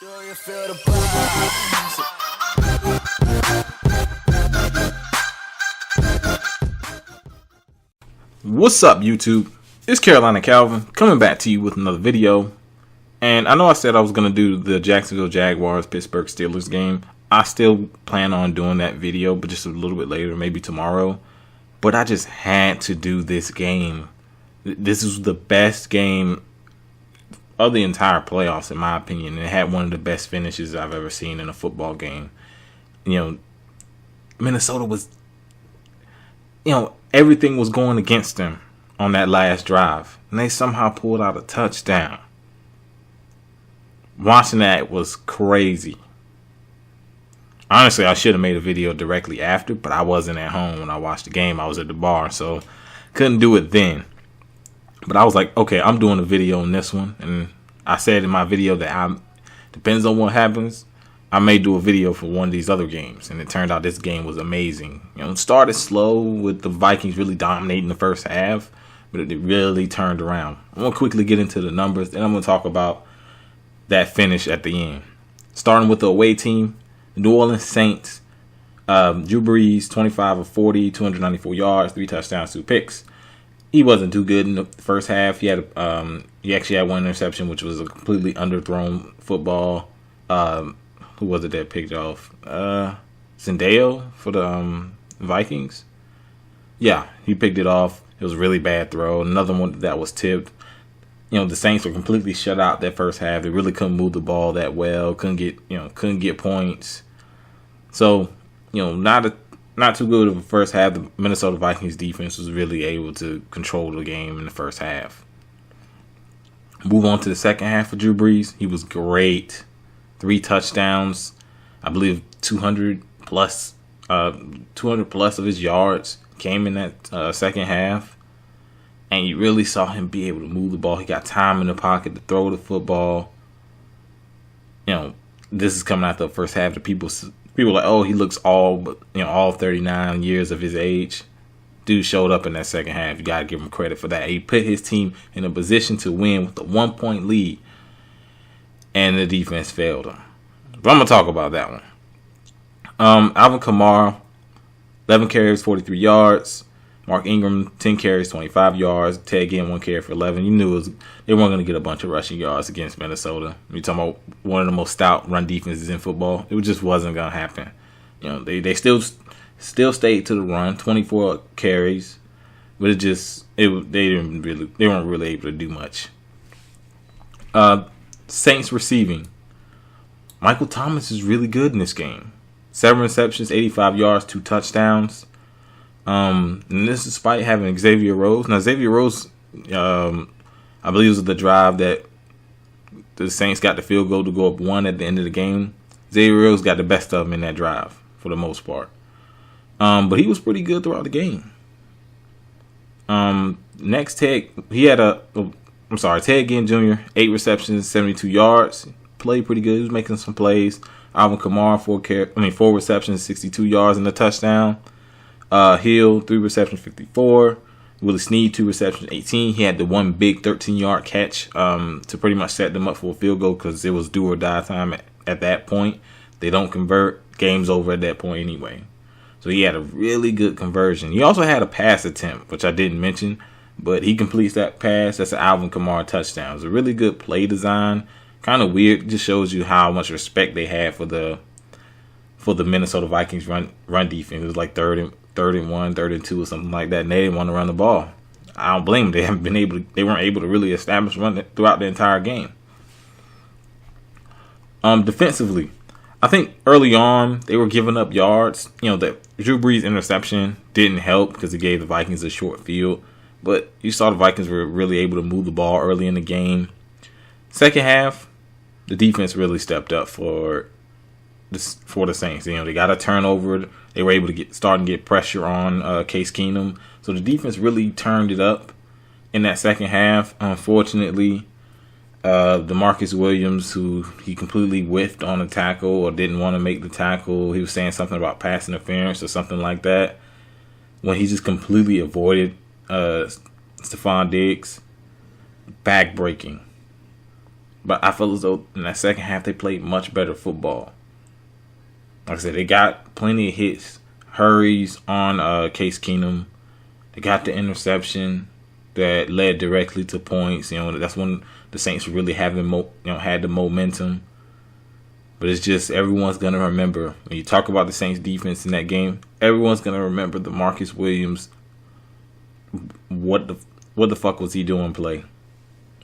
Do you feel the vibes? What's up, YouTube? It's Carolina Calvin coming back to you with another video. And I know I said I was going to do the Jacksonville Jaguars Pittsburgh Steelers game. I still plan on doing that video, but just a little bit later, maybe tomorrow. But I just had to do this game. This is the best game of the entire playoffs, in my opinion. It had one of the best finishes I've ever seen in a football game. You know, Minnesota was, everything was going against them on that last drive. And they somehow pulled out a touchdown. Watching that was crazy. Honestly, I should have made a video directly after, but I wasn't at home when I watched the game. I was at the bar, so couldn't do it then. But I was like, okay, I'm doing a video on this one. And I said in my video that depends on what happens, I may do a video for one of these other games. And it turned out this game was amazing. It started slow with the Vikings really dominating the first half, but it really turned around. I'm going to quickly get into the numbers, then I'm going to talk about that finish at the end. Starting with the away team, New Orleans Saints. Drew Brees, 25 of 40, 294 yards, 3 touchdowns, 2 picks. He wasn't too good in the first half. He actually had one interception, which was a completely underthrown football. Who was it that picked off? Zendaya for the Vikings. Yeah, he picked it off. It was a really bad throw. Another one that was tipped. The Saints were completely shut out that first half. They really couldn't move the ball that well. Couldn't get points. So, not too good of a first half. The Minnesota Vikings defense was really able to control the game in the first half. Move on to the second half for Drew Brees. He was great. 3 touchdowns. I believe 200 plus of his yards came in that second half. And you really saw him be able to move the ball. He got time in the pocket to throw the football. This is coming out the first half. The people are like, oh, he looks all 39 years of his age. Dude showed up in that second half. You got to give him credit for that. He put his team in a position to win with a 1-point lead. And the defense failed him. But I'm going to talk about that one. Alvin Kamara, 11 carries, 43 yards. Mark Ingram, 10 carries, 25 yards. Ted Ginn, 1 carry for 11. You knew they weren't going to get a bunch of rushing yards against Minnesota. You're talking about one of the most stout run defenses in football. It just wasn't going to happen. They still stayed to the run, 24 carries, but they weren't really able to do much. Saints receiving. Michael Thomas is really good in this game. 7 receptions, 85 yards, 2 touchdowns. And this is despite having Xavier Rhodes. Now, Xavier Rhodes, I believe, was the drive that the Saints got the field goal to go up 1 at the end of the game. Xavier Rhodes got the best of him in that drive for the most part. But he was pretty good throughout the game. Next, Ted Ginn Jr., 8 receptions, 72 yards. Played pretty good. He was making some plays. Alvin Kamara, 4 receptions, 62 yards and a touchdown. Hill, 3 receptions, 54. Willie Snead, 2 receptions, 18. He had the one big 13-yard catch to pretty much set them up for a field goal because it was do or die time at that point. They don't convert. Game's over at that point anyway. So he had a really good conversion. He also had a pass attempt, which I didn't mention, but he completes that pass. That's an Alvin Kamara touchdown. It was a really good play design. Kind of weird. It just shows you how much respect they had for the Minnesota Vikings run defense. It was like third and 1, 3rd and 2 or something like that, and they didn't want to run the ball. I don't blame them. They weren't able to really establish run throughout the entire game. Defensively, I think early on they were giving up yards. The Drew Brees interception didn't help because it gave the Vikings a short field. But you saw the Vikings were really able to move the ball early in the game. Second half, the defense really stepped up for the Saints. They got a turnover. They were able to start and get pressure on Case Keenum. So the defense really turned it up in that second half. Unfortunately, DeMarcus Williams, who he completely whiffed on a tackle or didn't want to make the tackle. He was saying something about pass interference or something like that when he just completely avoided Stefon Diggs. Back-breaking. But I feel as though in that second half they played much better football. Like I said, they got plenty of hits, hurries on Case Keenum. They got the interception that led directly to points. That's when the Saints really had the momentum. But it's just everyone's gonna remember when you talk about the Saints defense in that game. Everyone's gonna remember the Marcus Williams. What the fuck was he doing play?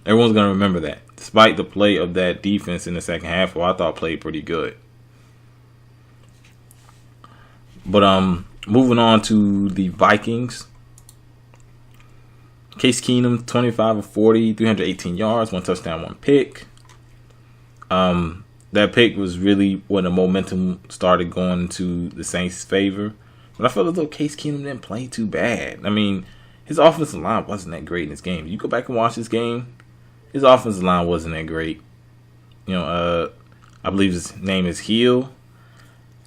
Everyone's gonna remember that, despite the play of that defense in the second half, who I thought played pretty good. But moving on to the Vikings. Case Keenum, 25 of 40, 318 yards, 1 touchdown, 1 pick. That pick was really when the momentum started going to the Saints' favor. But I felt as though Case Keenum didn't play too bad. I mean, his offensive line wasn't that great in this game. You go back and watch this game, his offensive line wasn't that great. I believe his name is Hill.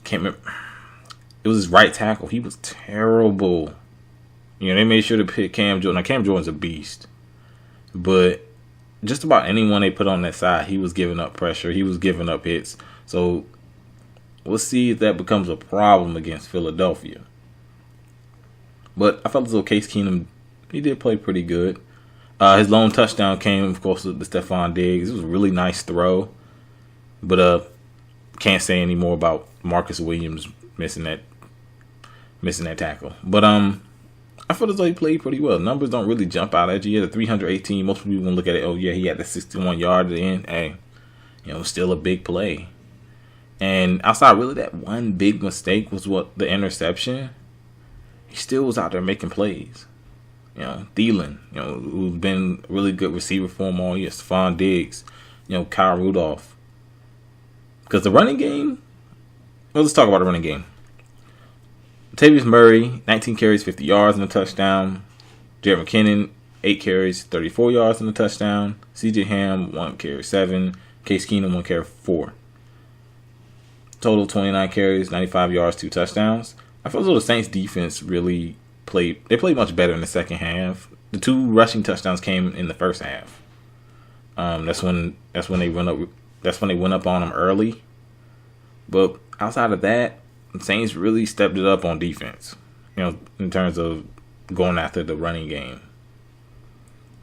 Can't remember. It was his right tackle. He was terrible. They made sure to pick Cam Jordan. Now, Cam Jordan's a beast. But just about anyone they put on that side, he was giving up pressure. He was giving up hits. So we'll see if that becomes a problem against Philadelphia. But I felt as though Case Keenum, he did play pretty good. His lone touchdown came, of course, with the Stefon Diggs. It was a really nice throw. But can't say any more about Marcus Williams missing that tackle. But I felt as though he played pretty well. Numbers don't really jump out at you. He had a 318. Most people gonna look at it. Oh yeah, he had the 61 yard at the end. Hey, still a big play. And outside really that one big mistake was the interception. He still was out there making plays. Thielen, who's been a really good receiver for him all year. Stefon Diggs, Kyle Rudolph. Because the running game. Well, let's talk about the running game. Latavius Murray, 19 carries, 50 yards and a touchdown. Jared McKinnon, 8 carries, 34 yards and a touchdown. C.J. Ham, 1 carry, 7. Case Keenum, 1 carry, 4. Total 29 carries, 95 yards, 2 touchdowns. I feel as though the Saints defense really played much better in the second half. The 2 rushing touchdowns came in the first half. That's when they went up on them early. But outside of that, the Saints really stepped it up on defense, in terms of going after the running game.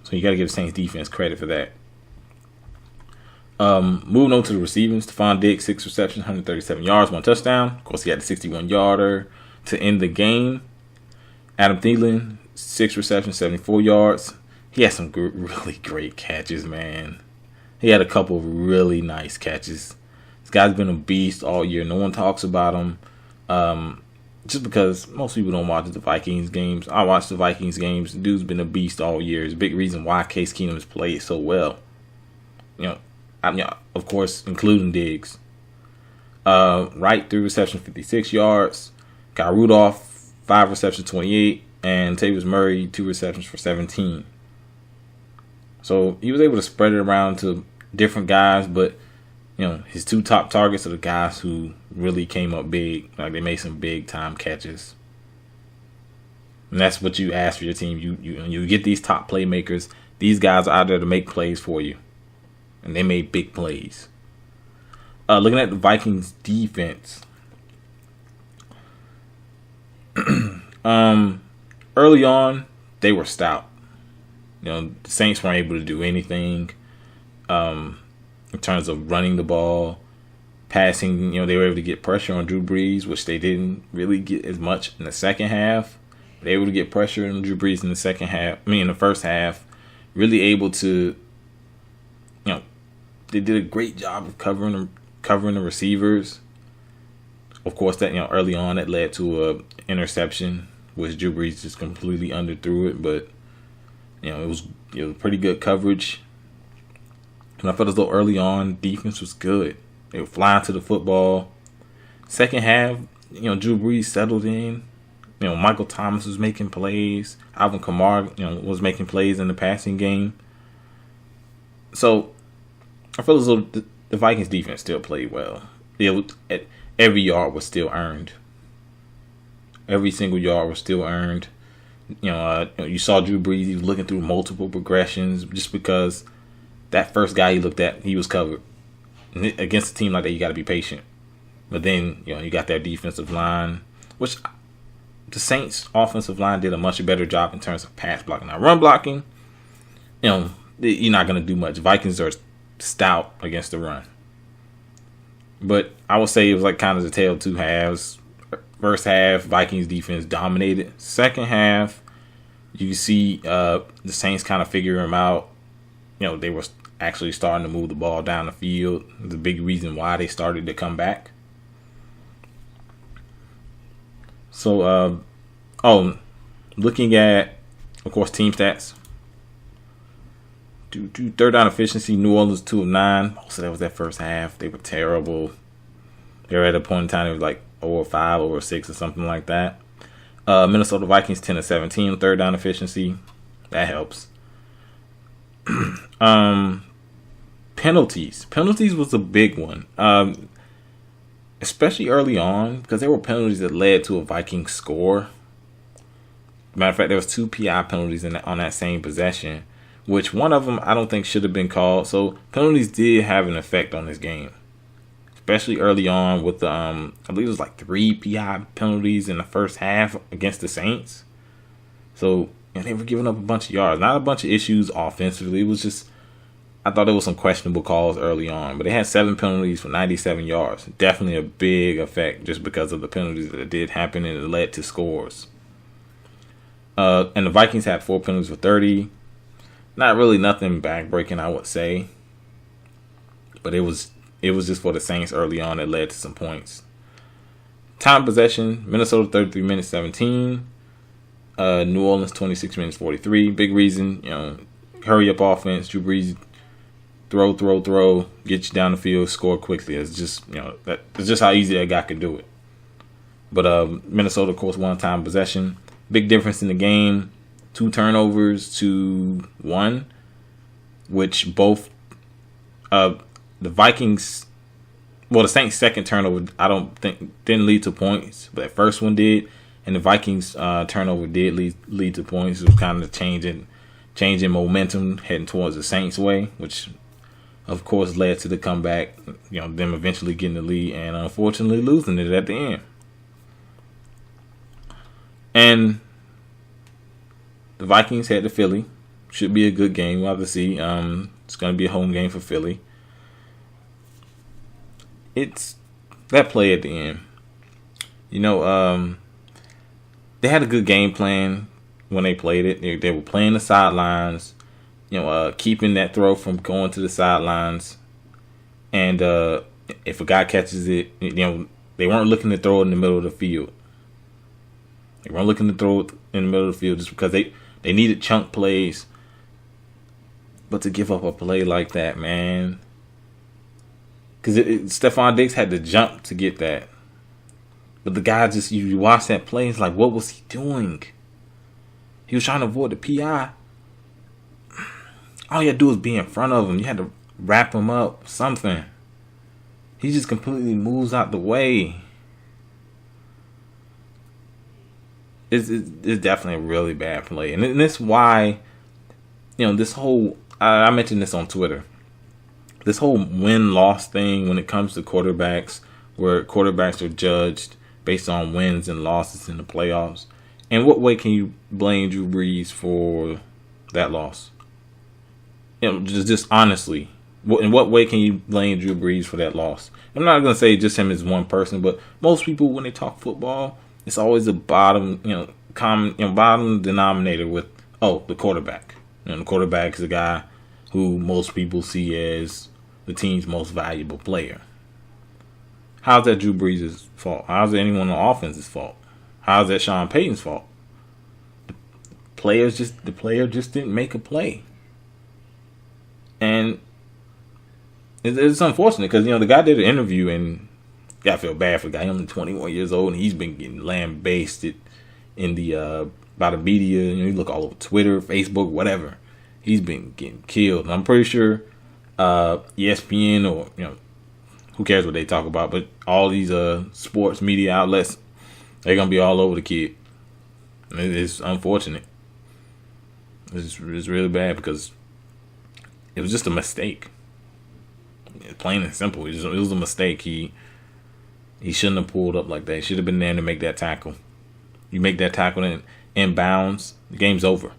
So you got to give the Saints defense credit for that. Moving on to the receiving, Stefon Diggs, 6 receptions, 137 yards, 1 touchdown. Of course, he had a 61-yarder to end the game. Adam Thielen, 6 receptions, 74 yards. He had some really great catches, man. He had a couple of really nice catches. This guy's been a beast all year. No one talks about him. Just because most people don't watch the Vikings games. I watch the Vikings games. The dude's been a beast all year. It's a big reason why Case Keenum has played so well. Of course, including Diggs. Wright, 3 receptions, 56 yards. Kyle Rudolph, 5 receptions, 28. And Latavius Murray, 2 receptions for 17. So he was able to spread it around to different guys, but his 2 top targets are the guys who really came up big. Like, they made some big time catches. And that's what you ask for your team. You get these top playmakers. These guys are out there to make plays for you. And they made big plays. Looking at the Vikings defense. Early on, they were stout. The Saints weren't able to do anything. In terms of running the ball, passing, they were able to get pressure on Drew Brees, which they didn't really get as much in the second half. They were able to get pressure on Drew Brees in the first half. Really able to, they did a great job of covering the receivers. Of course, that early on that led to a interception, which Drew Brees just completely underthrew it. But it was pretty good coverage. And I felt as though early on, defense was good. They were flying to the football. Second half, Drew Brees settled in. Michael Thomas was making plays. Alvin Kamara, was making plays in the passing game. So I felt as though the Vikings defense still played well. Every yard was still earned. Every single yard was still earned. You saw Drew Brees, he was looking through multiple progressions just because that first guy he looked at, he was covered. And against a team like that, you got to be patient. But then, you got that defensive line, which the Saints' offensive line did a much better job in terms of pass blocking. Now, run blocking, you're not going to do much. Vikings are stout against the run. But I would say it was like kind of the tale of two halves. First half, Vikings defense dominated. Second half, you see the Saints kind of figure them out. They were actually starting to move the ball down the field. The big reason why they started to come back. So, looking at, of course, team stats. Third down efficiency, New Orleans 2 of 9. Most of that was that first half. They were terrible. They were at a point in time, it was like 0 of 5, 0 of 6 or something like that. Minnesota Vikings 10 of 17, third down efficiency. That helps. Penalties. Penalties was a big one. Especially early on, because there were penalties that led to a Vikings score. Matter of fact, there was 2 PI penalties on that same possession, which one of them I don't think should have been called. So penalties did have an effect on this game, especially early on with the I believe it was like 3 PI penalties in the first half against the Saints. So they were giving up a bunch of yards, not a bunch of issues offensively. It was just, I thought there was some questionable calls early on, but they had 7 penalties for 97 yards. Definitely a big effect just because of the penalties that did happen, and it led to scores. And the Vikings had 4 penalties for 30. Not really nothing backbreaking, I would say. But it was just for the Saints early on that led to some points. Time possession, Minnesota 33 minutes 17. New Orleans 26 minutes 43. Big reason, hurry up offense. Drew Brees throw, get you down the field, score quickly. It's just, that's just how easy that guy can do it. But Minnesota, of course, won time possession. Big difference in the game. 2 turnovers to 1, which both the Vikings, the Saints' second turnover, I don't think didn't lead to points, but the first one did, and the Vikings' turnover did lead to points. It was kind of changing momentum, heading towards the Saints' way, which of course led to the comeback. Them eventually getting the lead and unfortunately losing it at the end. And the Vikings head to Philly. Should be a good game. We'll have to see. It's going to be a home game for Philly. It's that play at the end. They had a good game plan when they played it. They were playing the sidelines, keeping that throw from going to the sidelines. And if a guy catches it, they weren't looking to throw it in the middle of the field. They weren't looking to throw it in the middle of the field just because they needed chunk plays. But to give up a play like that, man. Because Stefon Diggs had to jump to get that. But the guy just, you watch that play, it's like, what was he doing? He was trying to avoid the PI. All you had to do was be in front of him. You had to wrap him up, something. He just completely moves out the way. It's definitely a really bad play. And that's why, this whole, I mentioned this on Twitter. This whole win-loss thing when it comes to quarterbacks, where quarterbacks are judged based on wins and losses in the playoffs. In what way can you blame Drew Brees for that loss? Just honestly, in what way can you blame Drew Brees for that loss? I'm not going to say just him as one person, but most people, when they talk football, it's always a bottom denominator with, the quarterback. The quarterback is the guy who most people see as the team's most valuable player. How's that Drew Brees' fault? How's it anyone on offense's fault? How's that Sean Payton's fault? The player just didn't make a play. And it's unfortunate because, the guy did an interview and I feel bad for the guy. He's only 21 years old and he's been getting lambasted in by the media. You look all over Twitter, Facebook, whatever. He's been getting killed. And I'm pretty sure ESPN or, who cares what they talk about, but all these sports media outlets, they're going to be all over the kid. It's unfortunate. It's really bad because It was just a mistake. Plain and simple. It was a mistake. He shouldn't have pulled up like that. He should have been there to make that tackle. You make that tackle in bounds, the game's over.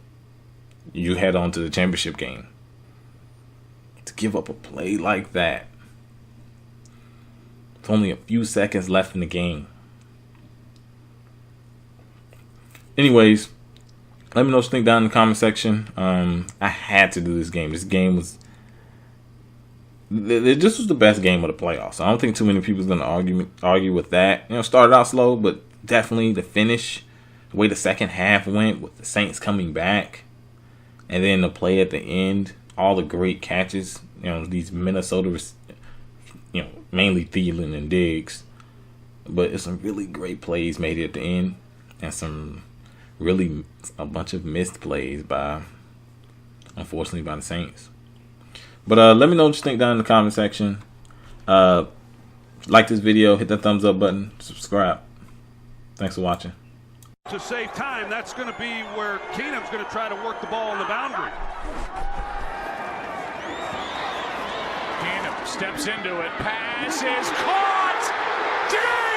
You head on to the championship game. To give up a play like that. It's only a few seconds left in the game. Anyways, let me know what you think down in the comment section. I had to do this game. This game was... This was the best game of the playoffs. I don't think too many people's going to argue with that. You know, started out slow, but definitely the finish, the way the second half went with the Saints coming back, and then the play at the end, all the great catches. You know, these Minnesota, you know, mainly Thielen and Diggs, but it's some really great plays made at the end, and a bunch of missed plays unfortunately, by the Saints. But let me know what you think down in the comment section. Like this video, hit that thumbs up button, subscribe. Thanks for watching. To save time, that's going to be where Keenum's going to try to work the ball on the boundary. Keenum steps into it. Pass is caught.